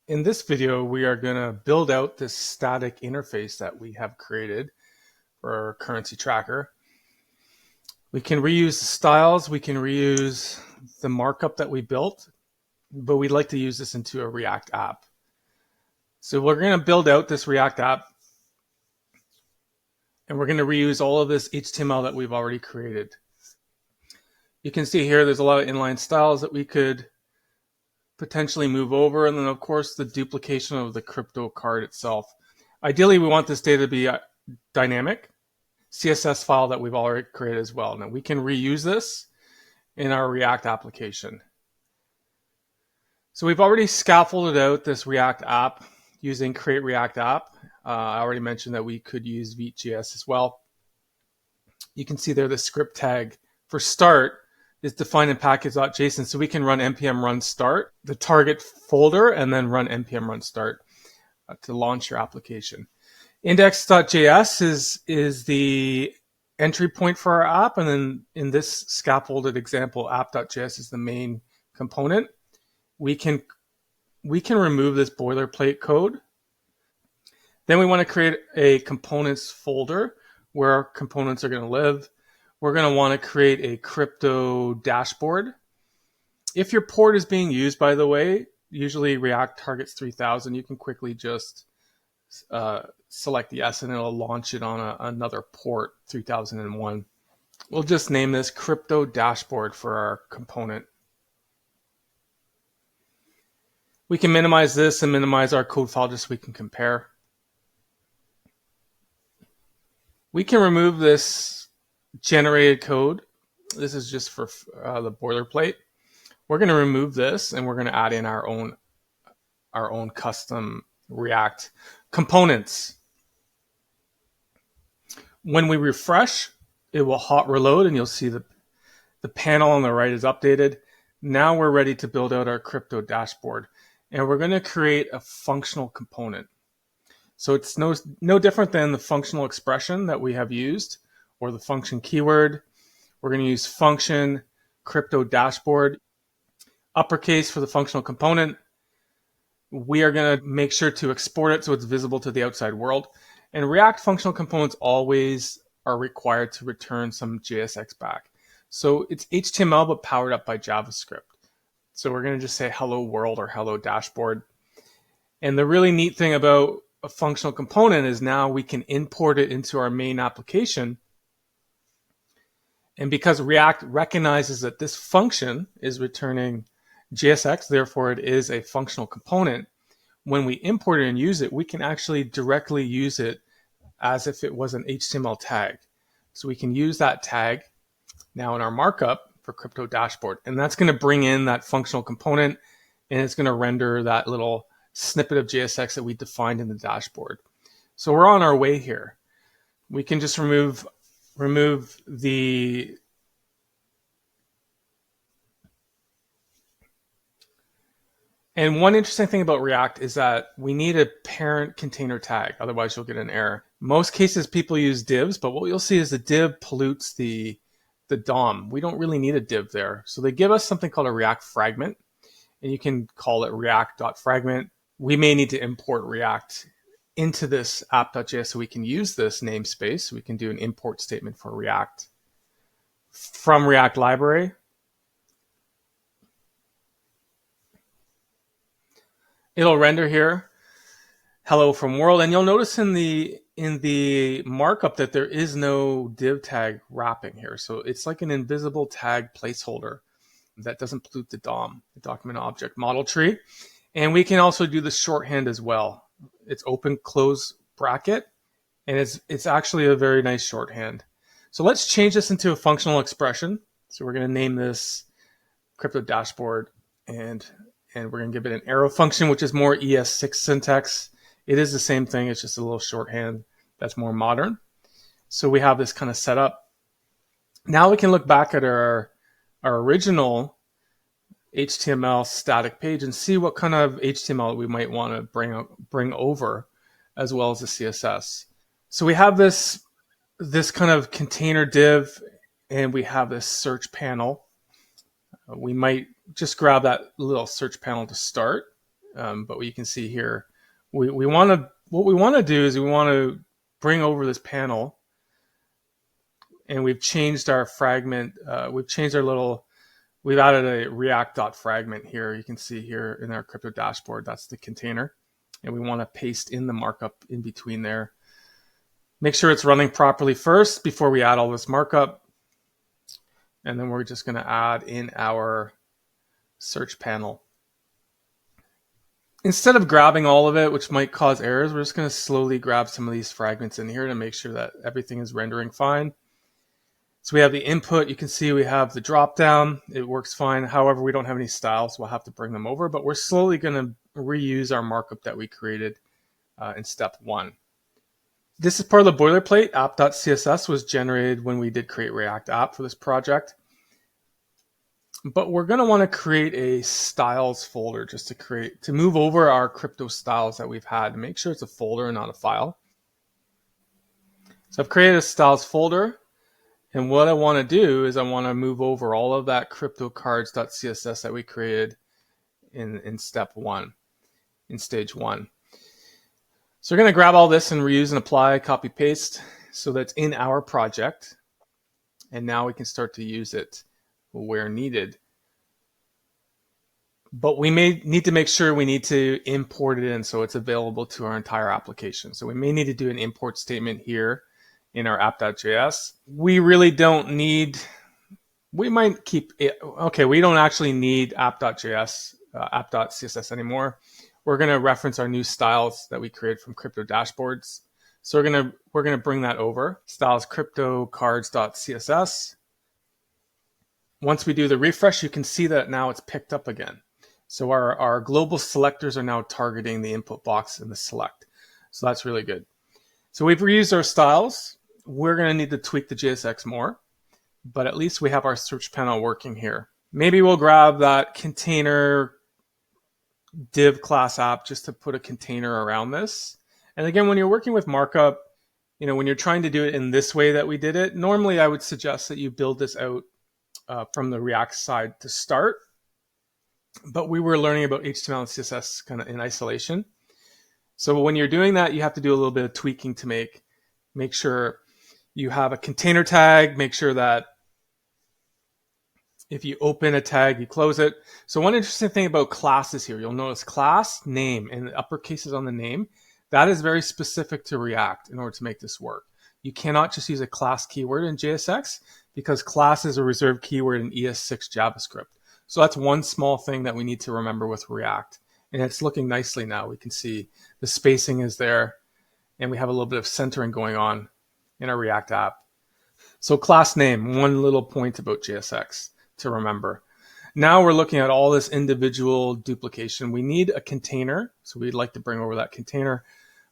In this video, we are going to build out this static interface that we have created for our currency tracker. We can reuse the styles, we can reuse the markup that we built, but we'd like to use this into a React app. So we're going to build out this React app, and we're going to reuse all of this HTML that we've already created. You can see here there's a lot of inline styles that we could potentially move over, and then of course the duplication of the crypto card itself. Ideally, we want this data to be dynamic. CSS file that we've already created as well. Now we can reuse this in our React application. So we've already scaffolded out this React app using create React app. I already mentioned that we could use Vite.js as well. You can see there the script tag for start is defined in package.json, so we can run npm run start, the target folder, and then run npm run start to launch your application. Index.js is the entry point for our app, and then in this scaffolded example, app.js is the main component. We can remove this boilerplate code. Then we want to create a components folder where our components are going to live. We're going to want to create a crypto dashboard. If your port is being used, by the way, usually React targets 3000, you can quickly just select yes, and it'll launch it on another port, 3001. We'll just name this crypto dashboard for our component. We can minimize this and minimize our code file just so we can compare. We can remove this generated code. This is just for the boilerplate. We're going to remove this, and we're going to add in our own custom React components. When we refresh, it will hot reload, and you'll see the panel on the right is updated. Now we're ready to build out our crypto dashboard, and we're going to create a functional component. So it's no different than the functional expression that we have used, or the function keyword. We're going to use function crypto dashboard, uppercase for the functional component. We are going to make sure to export it so it's visible to the outside world. And React functional components always are required to return some JSX back. So it's HTML but powered up by JavaScript. So we're going to just say hello world or hello dashboard. And the really neat thing about a functional component is now we can import it into our main application. And because React recognizes that this function is returning JSX, therefore it is a functional component, when we import it and use it, we can actually directly use it as if it was an HTML tag. So we can use that tag now in our markup for crypto dashboard. And that's going to bring in that functional component, and it's going to render that little snippet of JSX that we defined in the dashboard. So we're on our way here. We can just remove the And one interesting thing about React is that we need a parent container tag, otherwise you'll get an error. Most cases people use divs, but what you'll see is the div pollutes the DOM. We don't really need a div there. So they give us something called a React fragment, and you can call it react.fragment. We may need to import React into this app.js so we can use this namespace. We can do an import statement for React from React library. It'll render here, hello from world, and you'll notice in the markup that there is no div tag wrapping here. So it's like an invisible tag placeholder that doesn't pollute the DOM, the document object model tree. And we can also do the shorthand as well. It's open close bracket, and it's actually a very nice shorthand. So let's change this into a functional expression. So we're going to name this crypto dashboard, and we're going to give it an arrow function, which is more ES6 syntax. It is the same thing. It's just a little shorthand that's more modern. So we have this kind of set up. Now we can look back at our original HTML static page and see what kind of HTML we might want to bring over, as well as the CSS. So we have this kind of container div, and we have this search panel. We might just grab that little search panel to start. but you can see here, what we want to do is we want to bring over this panel, and we've changed our fragment. We've added a react.fragment here. You can see here in our crypto dashboard, that's the container. And we want to paste in the markup in between there. Make sure it's running properly first before we add all this markup. And then we're just going to add in our search panel. Instead of grabbing all of it, which might cause errors, we're just going to slowly grab some of these fragments in here to make sure that everything is rendering fine. So we have the input. You can see we have the drop down. It works fine. However, we don't have any styles, so we'll have to bring them over. But we're slowly going to reuse our markup that we created in step 1. This is part of the boilerplate. App.css was generated when we did create React App for this project. But we're going to want to create a styles folder just to move over our crypto styles that we've had to make sure it's a folder and not a file. So I've created a styles folder. And what I want to do is I want to move over all of that cryptocards.css that we created in step 1, in stage 1. So we're going to grab all this and reuse and apply, copy, paste, so that's in our project. And now we can start to use it where needed. But we may need to make sure we need to import it in so it's available to our entire application. So we may need to do an import statement here in our app.js. We really don't need, we might keep it, okay, we don't actually need app.js, app.css anymore. We're going to reference our new styles that we created from crypto dashboards. So we're going to bring that over, styles cryptocards.css. Once we do the refresh, you can see that now it's picked up again. So our global selectors are now targeting the input box in the select. So that's really good. So we've reused our styles. We're going to need to tweak the JSX more, but at least we have our search panel working here. Maybe we'll grab that container div class app just to put a container around this. And again, when you're working with markup, when you're trying to do it in this way that we did it, normally I would suggest that you build this out from the React side to start. But we were learning about HTML and CSS kind of in isolation. So when you're doing that, you have to do a little bit of tweaking to make sure you have a container tag, make sure that if you open a tag, you close it. So one interesting thing about classes here, you'll notice class name and the uppercases on the name, that is very specific to React in order to make this work. You cannot just use a class keyword in JSX because class is a reserved keyword in ES6 JavaScript. So that's one small thing that we need to remember with React. And it's looking nicely now. We can see the spacing is there, and we have a little bit of centering going on in our React app. So class name, one little point about JSX to remember. Now we're looking at all this individual duplication. We need a container, so we'd like to bring over that container,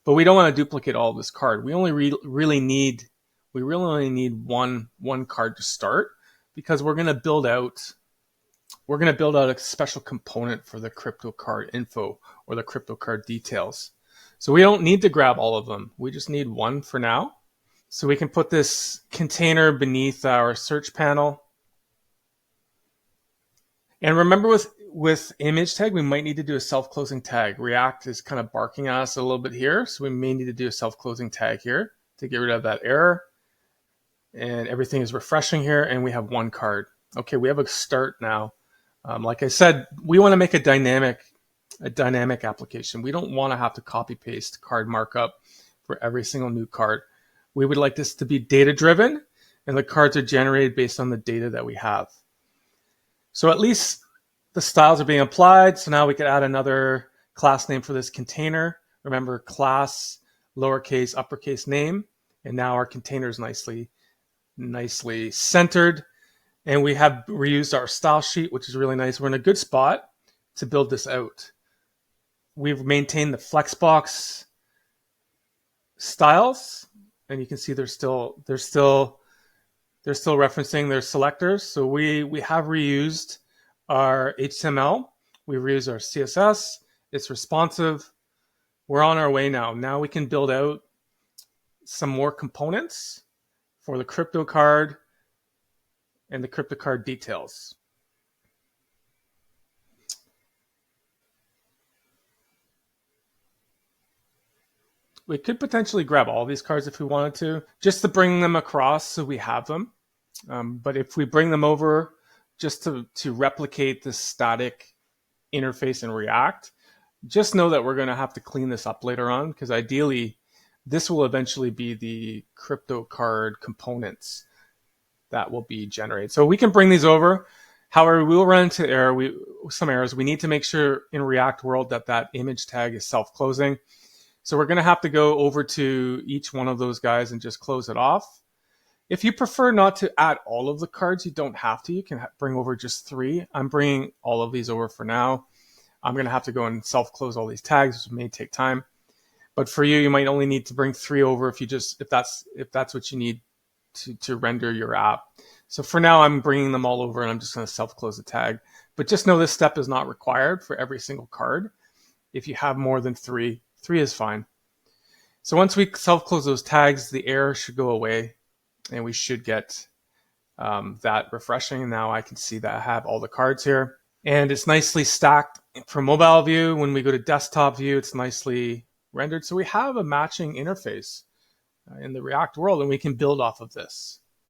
but we don't want to duplicate all of this card. We only really need one card to start because we're going to build out a special component for the crypto card info or the crypto card details. So we don't need to grab all of them. We just need one for now. So we can put this container beneath our search panel. And remember with image tag, we might need to do a self-closing tag. React is kind of barking at us a little bit here. So we may need to do a self-closing tag here to get rid of that error. And everything is refreshing here and we have one card. Okay, we have a start now. Like I said, we want to make a dynamic application. We don't want to have to copy paste card markup for every single new card. We would like this to be data driven and the cards are generated based on the data that we have. So at least the styles are being applied. So now we could add another class name for this container. Remember class, lowercase, uppercase name. And now our container is nicely centered. And we have reused our style sheet, which is really nice. We're in a good spot to build this out. We've maintained the Flexbox styles, and you can see they're still referencing their selectors. So we have reused our HTML. We've reused our CSS. It's responsive. We're on our way now. Now we can build out some more components for the crypto card and the crypto card details. We could potentially grab all these cards if we wanted to, just to bring them across so we have them. But if we bring them over just to replicate this static interface in React, just know that we're going to have to clean this up later on, because ideally this will eventually be the crypto card components that will be generated. So we can bring these over. However, we will run into some errors. We need to make sure in React World that image tag is self-closing. So we're going to have to go over to each one of those guys and just close it off. If you prefer not to add all of the cards, you don't have to. You can bring over just 3. I'm bringing all of these over for now. I'm going to have to go and self-close all these tags, which may take time. But for you, you might only need to bring 3 over if that's what you need to render your app. So for now, I'm bringing them all over, and I'm just going to self-close the tag. But just know this step is not required for every single card. If you have more than 3, 3 is fine. So once we self-close those tags, the error should go away, and we should get that refreshing. And now I can see that I have all the cards here. And it's nicely stacked from mobile view. When we go to desktop view, it's nicely rendered. So we have a matching interface in the React world, and we can build off of this.